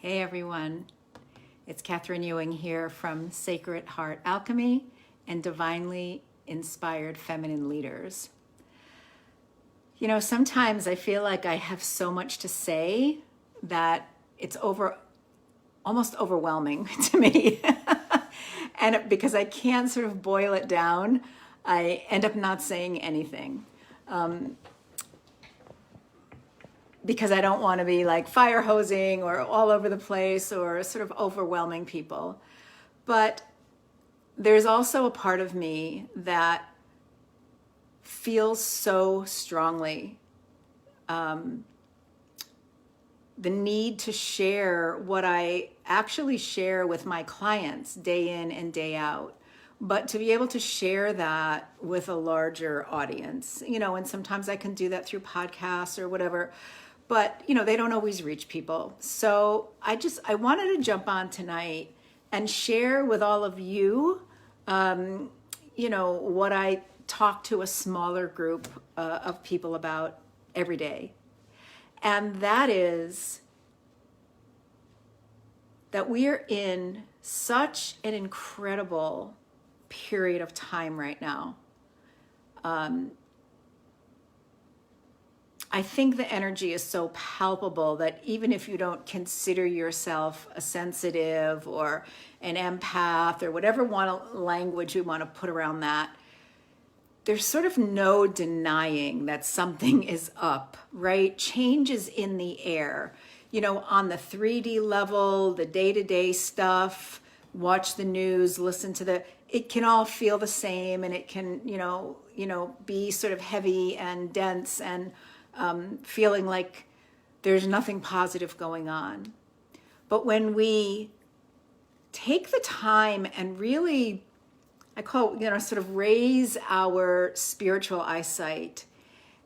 Hey everyone, it's Catherine Ewing here from Sacred Heart Alchemy and Divinely Inspired Feminine Leaders. You know, sometimes I feel like I have so much to say that it's almost overwhelming to me. And because I can't sort of boil it down, I end up not saying anything. Because I don't want to be like fire hosing or all over the place or sort of overwhelming people. But there's also a part of me that feels so strongly the need to share what I actually share with my clients day in and day out, but to be able to share that with a larger audience, you know, and sometimes I can do that through podcasts or whatever. But, you know, they don't always reach people. So I wanted to jump on tonight and share with all of you, you know, what I talk to a smaller group of people about every day. And that is that we are in such an incredible period of time right now. I think the energy is so palpable that even if you don't consider yourself a sensitive or an empath or whatever language we want to put around that, there's sort of no denying that something is up, right? Change is in the air. You know, on the 3D level, the day-to-day stuff, watch the news, listen to it can all feel the same, and it can, you know, be sort of heavy and dense and feeling like there's nothing positive going on. But when we take the time and really, I call it, you know, sort of raise our spiritual eyesight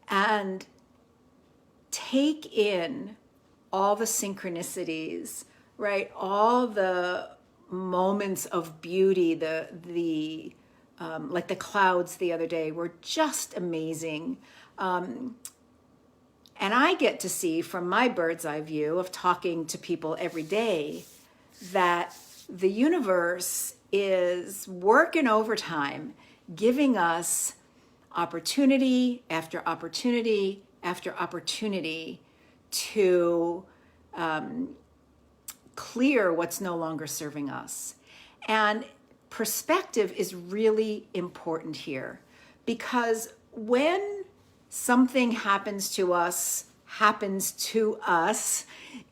and take in all the synchronicities, right? All the moments of beauty, the like the clouds the other day were just amazing. And I get to see from my bird's eye view of talking to people every day that the universe is working overtime, giving us opportunity after opportunity after opportunity to clear what's no longer serving us. And perspective is really important here, because when something happens to us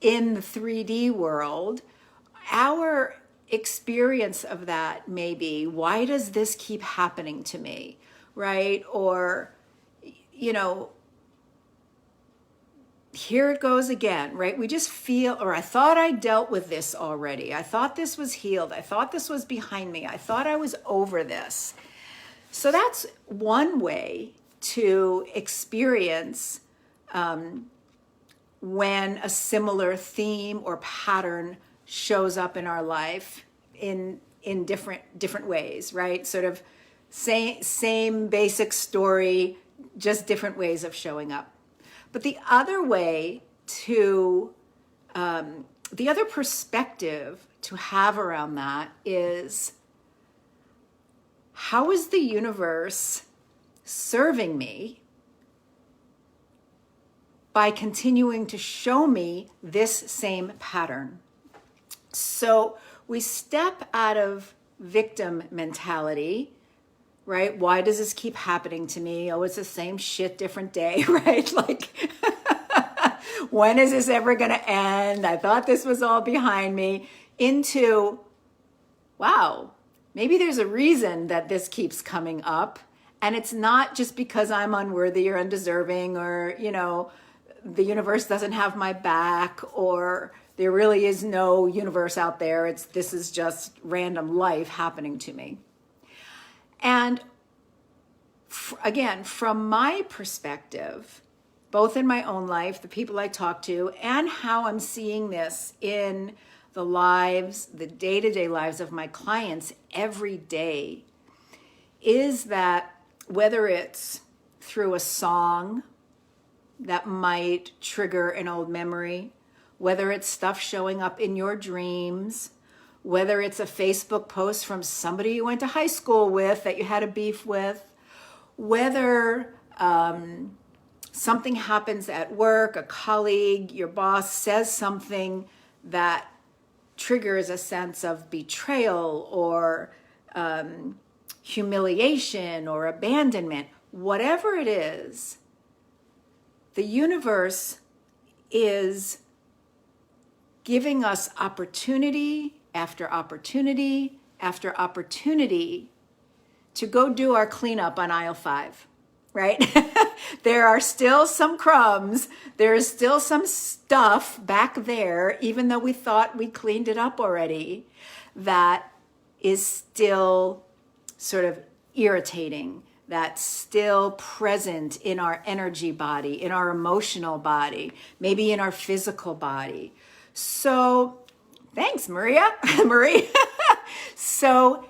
in the 3D world, our experience of that may be, why does this keep happening to me, right? Or, you know, here it goes again, right? We just feel, or I thought I dealt with this already. I thought this was healed. I thought this was behind me. I thought I was over this. So that's one way to experience when a similar theme or pattern shows up in our life in different ways, right? Sort of same basic story, just different ways of showing up. But the other way to, the other perspective to have around that is, how is the universe serving me by continuing to show me this same pattern? So we step out of victim mentality, right? Why does this keep happening to me? Oh, it's the same shit, different day, right? Like, when is this ever going to end? I thought this was all behind me. Into, wow, maybe there's a reason that this keeps coming up. And it's not just because I'm unworthy or undeserving, or, you know, the universe doesn't have my back, or there really is no universe out there. This is just random life happening to me. And again, from my perspective, both in my own life, the people I talk to, and how I'm seeing this in the lives, the day-to-day lives of my clients every day, is that whether it's through a song that might trigger an old memory, whether it's stuff showing up in your dreams, whether it's a Facebook post from somebody you went to high school with that you had a beef with, whether something happens at work, a colleague, your boss says something that triggers a sense of betrayal or humiliation or abandonment, whatever it is, the universe is giving us opportunity after opportunity after opportunity to go do our cleanup on aisle 5, right? There are still some crumbs. There is still some stuff back there, even though we thought we cleaned it up already, that is still sort of irritating, that's still present in our energy body, in our emotional body, maybe in our physical body. So, thanks, Maria. Marie. So,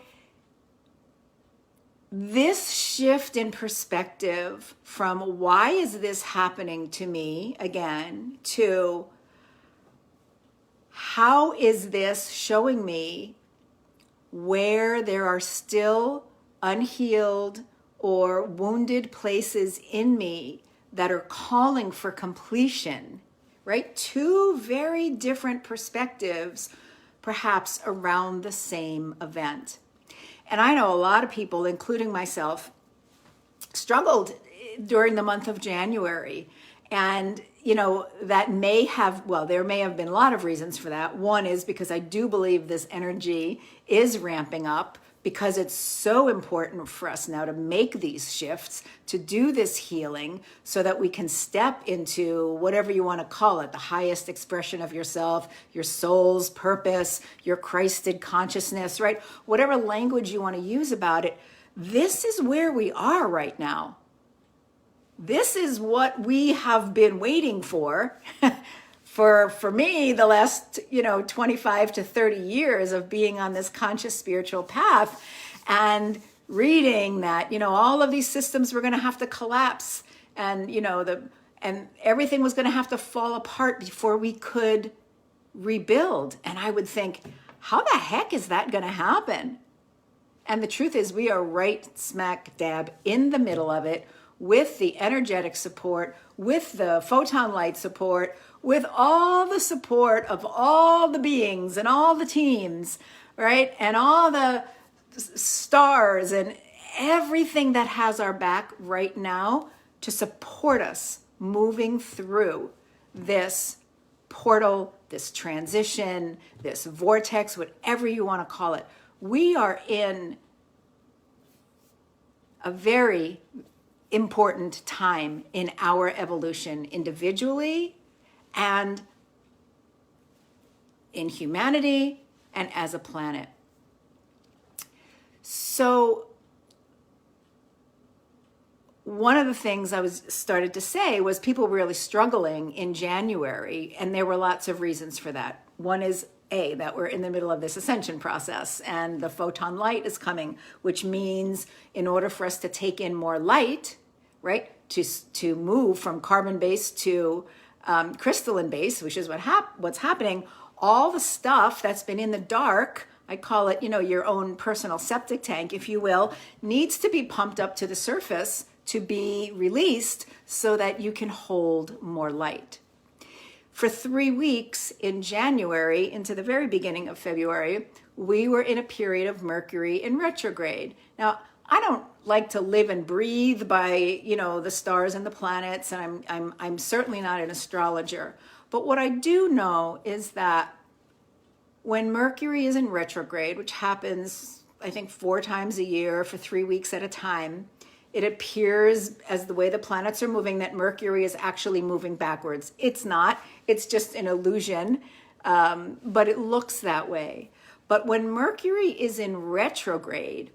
this shift in perspective from why is this happening to me again to how is this showing me where there are still unhealed or wounded places in me that are calling for completion, right? Two very different perspectives, perhaps around the same event. And I know a lot of people, including myself, struggled during the month of January. And, that may have, there may have been a lot of reasons for that. One is because I do believe this energy is ramping up because it's so important for us now to make these shifts, to do this healing so that we can step into whatever you want to call it, the highest expression of yourself, your soul's purpose, your Christed consciousness, right? Whatever language you want to use about it, this is where we are right now. This is what we have been waiting for. For me, the last, 25 to 30 years of being on this conscious spiritual path and reading that, all of these systems were going to have to collapse and, and everything was going to have to fall apart before we could rebuild. And I would think, how the heck is that going to happen? And the truth is we are right smack dab in the middle of it with the energetic support, with the photon light support, with all the support of all the beings and all the teams, right? And all the stars and everything that has our back right now to support us moving through this portal, this transition, this vortex, whatever you want to call it. We are in a very important time in our evolution individually and in humanity and as a planet. So one of the things I started to say was people were really struggling in January, and there were lots of reasons for that. One is that we're in the middle of this ascension process and the photon light is coming, which means in order for us to take in more light, right, to move from carbon base to crystalline base, which is what's happening, all the stuff that's been in the dark, I call it, your own personal septic tank, if you will, needs to be pumped up to the surface to be released so that you can hold more light. For 3 weeks in January into the very beginning of February, we were in a period of Mercury in retrograde. Now, I don't like to live and breathe by, the stars and the planets, and I'm certainly not an astrologer. But what I do know is that when Mercury is in retrograde, which happens, I think, 4 times a year for 3 weeks at a time, it appears as the way the planets are moving that Mercury is actually moving backwards. It's not. It's just an illusion, but it looks that way. But when Mercury is in retrograde,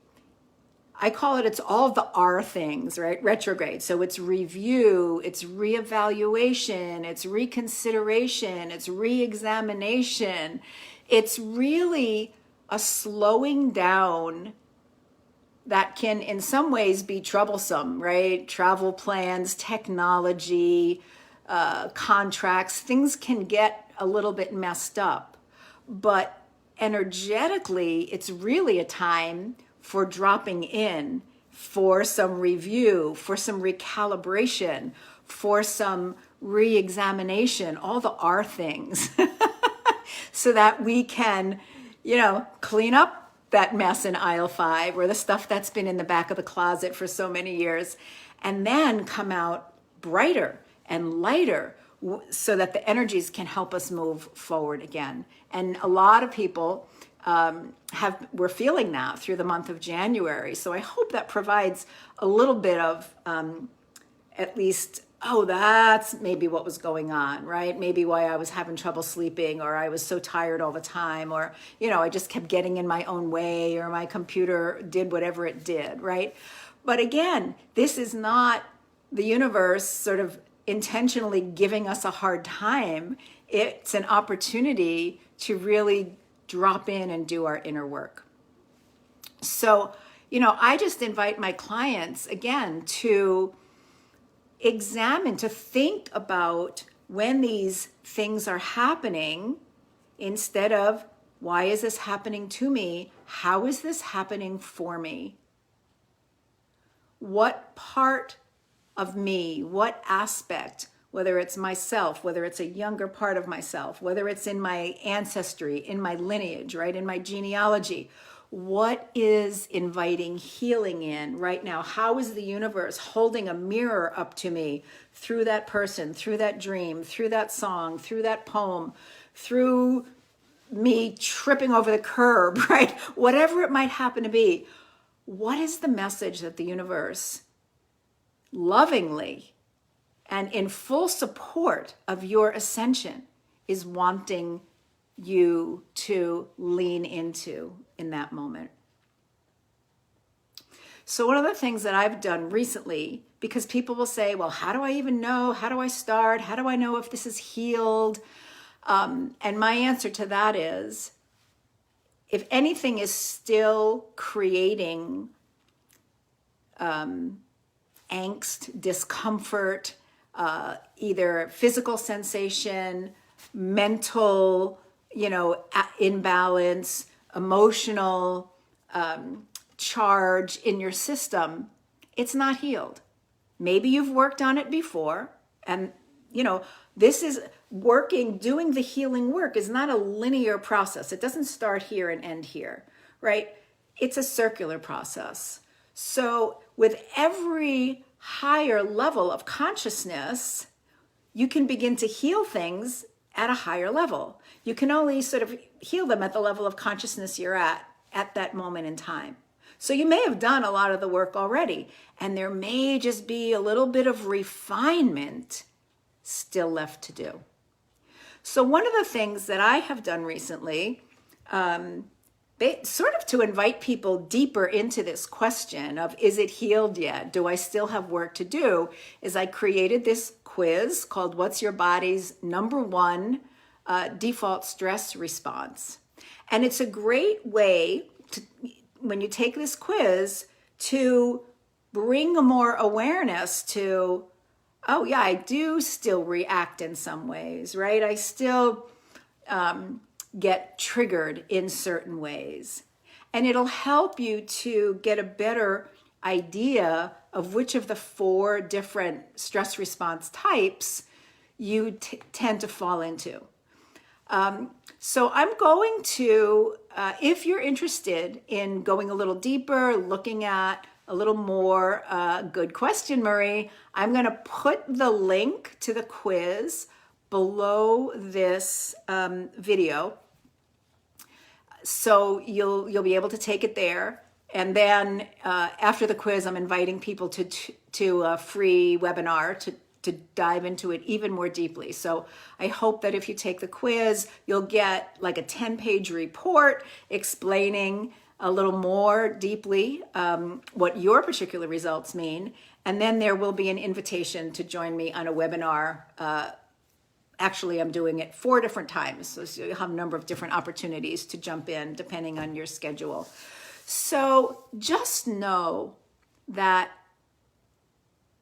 I call it's all the R things, right? Retrograde. So it's review, it's reevaluation, it's reconsideration, it's reexamination. It's really a slowing down that can in some ways be troublesome, right? Travel plans, technology, contracts, things can get a little bit messed up. But energetically, it's really a time for dropping in, for some review, for some recalibration, for some re-examination, all the R things, so that we can, clean up that mess in aisle 5 or the stuff that's been in the back of the closet for so many years, and then come out brighter and lighter so that the energies can help us move forward again. And a lot of people we're feeling that through the month of January. So I hope that provides a little bit of at least, oh, that's maybe what was going on, right? Maybe why I was having trouble sleeping, or I was so tired all the time, or, I just kept getting in my own way, or my computer did whatever it did, right? But again, this is not the universe sort of intentionally giving us a hard time. It's an opportunity to really drop in and do our inner work. So, I just invite my clients again to examine, to think about when these things are happening, instead of, why is this happening to me? How is this happening for me? What part of me, what aspect, whether it's myself, whether it's a younger part of myself, whether it's in my ancestry, in my lineage, right, in my genealogy, what is inviting healing in right now? How is the universe holding a mirror up to me through that person, through that dream, through that song, through that poem, through me tripping over the curb, right? Whatever it might happen to be. What is the message that the universe lovingly and in full support of your ascension is wanting you to lean into in that moment? So one of the things that I've done recently, because people will say, well, how do I even know? How do I start? How do I know if this is healed? And my answer to that is, if anything is still creating angst, discomfort, either physical sensation, mental, imbalance, emotional charge in your system, it's not healed. Maybe you've worked on it before, and this is working, doing the healing work is not a linear process. It doesn't start here and end here, right? It's a circular process. So with every higher level of consciousness, you can begin to heal things at a higher level. You can only sort of heal them at the level of consciousness you're at that moment in time. So you may have done a lot of the work already, and there may just be a little bit of refinement still left to do. So one of the things that I have done recently, sort of to invite people deeper into this question of, is it healed yet? Do I still have work to do? Is I created this quiz called What's Your Body's #1 Default Stress Response? And it's a great way to, when you take this quiz, to bring more awareness to, oh yeah, I do still react in some ways, right? I still get triggered in certain ways. And it'll help you to get a better idea of which of the 4 different stress response types you tend to fall into. So I'm going to, if you're interested in going a little deeper, looking at a little more, good question, Marie, I'm going to put the link to the quiz below this video. So you'll be able to take it there. And then after the quiz, I'm inviting people to a free webinar to dive into it even more deeply. So I hope that if you take the quiz, you'll get like a 10-page report explaining a little more deeply what your particular results mean. And then there will be an invitation to join me on a webinar. Actually, I'm doing it 4 different times. So you'll have a number of different opportunities to jump in depending on your schedule. So just know that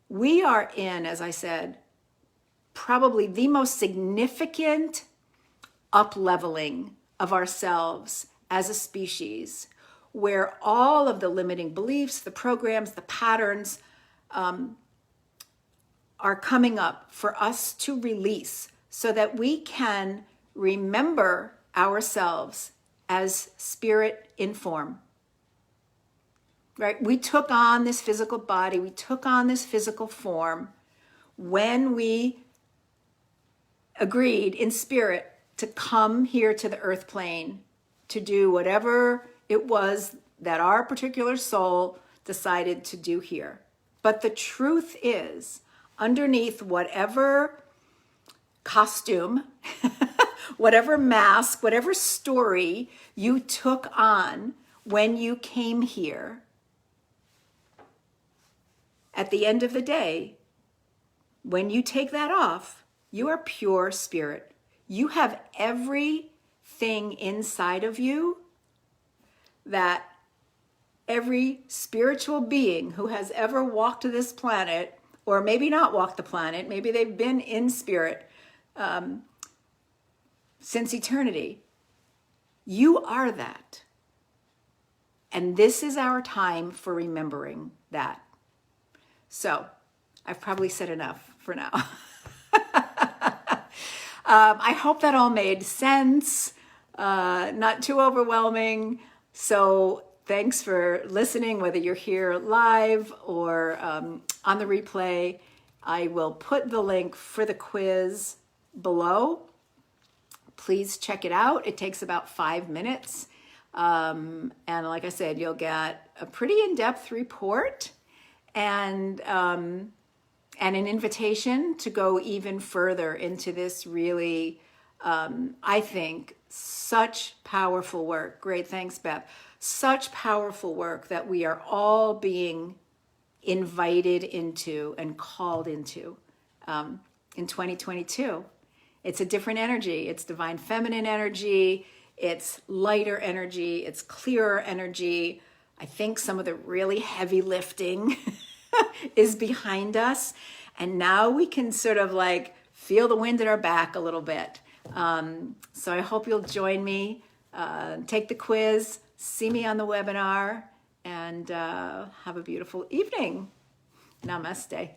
we are in, as I said, probably the most significant up-leveling of ourselves as a species, where all of the limiting beliefs, the programs, the patterns are coming up for us to release so that we can remember ourselves as spirit in form. Right? We took on this physical body, we took on this physical form when we agreed in spirit to come here to the earth plane to do whatever it was that our particular soul decided to do here. But the truth is, underneath whatever costume, whatever mask, whatever story you took on when you came here, at the end of the day, when you take that off, you are pure spirit. You have everything inside of you that every spiritual being who has ever walked this planet, or maybe not walked the planet, maybe they've been in spirit since eternity. You are that. And this is our time for remembering that. So I've probably said enough for now. I hope that all made sense, not too overwhelming. So thanks for listening, whether you're here live or on the replay. I will put the link for the quiz below. Please check it out. It takes about 5 minutes. And like I said, you'll get a pretty in-depth report and an invitation to go even further into this really, I think, such powerful work. Great, thanks, Beth. Such powerful work that we are all being invited into and called into in 2022. It's a different energy. It's divine feminine energy. It's lighter energy. It's clearer energy. I think some of the really heavy lifting is behind us. And now we can sort of like feel the wind at our back a little bit. So I hope you'll join me, take the quiz, see me on the webinar, and have a beautiful evening. Namaste.